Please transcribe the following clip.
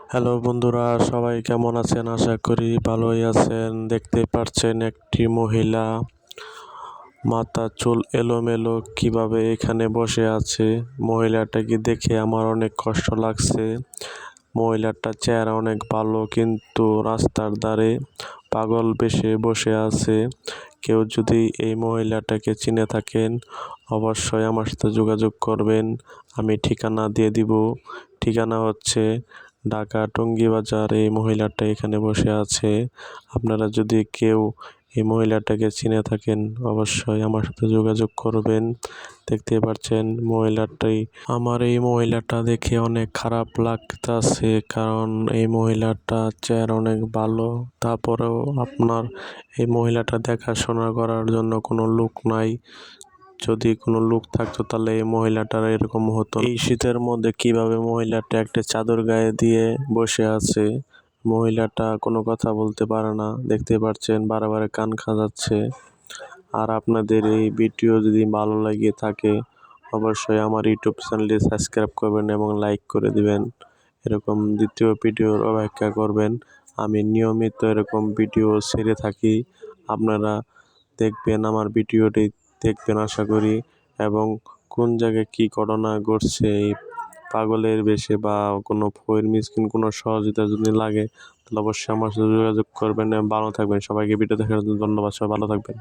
Hello বন্ধুরা, সবাই কেমন আছেন? আশা করি ভালোই আছেন। দেখতে পাচ্ছেন একটি মহিলা মাথা চুল এলোমেলো কিভাবে এখানে বসে আছে। মহিলাটাকে দেখে আমার অনেক কষ্ট লাগছে। মহিলাটার চেহারা অনেক ভালো, কিন্তু রাস্তার ধারে পাগল বেশে বসে আছে। কেউ যদি এই মহিলাটাকে চিনে থাকেন অবশ্যই আমার সাথে যোগাযোগ করবেন। আমি ঠিকানা দিয়ে দিব। ঠিকানা হচ্ছে ঢাকা টঙ্গী বাজার। এই মহিলাটা এখানে বসে আছে। আপনারা যদি কেউ এই মহিলাটাকে চিনে থাকেন অবশ্যই আমার সাথে যোগাযোগ করবেন। দেখতে পাচ্ছেন আমার এই মহিলাটা দেখে অনেক খারাপ লাগতাছে, কারণ এই মহিলাটা চেহারা অনেক ভালো। তারপরেও আপনার এই মহিলাটা দেখাশোনা করার জন্য কোনো লোক নাই। যদি কোনো লোক থাকতো তাহলে এই মহিলাটার এরকম হতো। এই শীতের মধ্যে কিভাবে মহিলাটা একটা চাদর গায়ে দিয়ে বসে আছে। মহিলাটা কোনো কথা বলতে পারে না, দেখতে পাচ্ছেন বারে কান খাজাচ্ছে। আর আপনাদের এই ভিডিও যদি ভালো লাগে থাকে অবশ্যই আমার ইউটিউব চ্যানেলটি সাবস্ক্রাইব করবেন এবং লাইক করে দিবেন। এরকম দ্বিতীয় ভিডিওর অপেক্ষা করবেন। আমি নিয়মিত এরকম ভিডিও ছেড়ে থাকি। আপনারা দেখবেন, আমার ভিডিওটি দেখবেন আশা করি। এবং কোন জায়গায় কি ঘটনা ঘটছে এই পাগলের বেশে বা কোনো ফইর মিসকিন কোনো সহযোগিতা যদি লাগে তাহলে অবশ্যই আমার সাথে যোগাযোগ করবেন। ভালো থাকবেন। সবাইকে ভিডিও দেখার জন্য ধন্যবাদ। সবাই ভালো থাকবেন।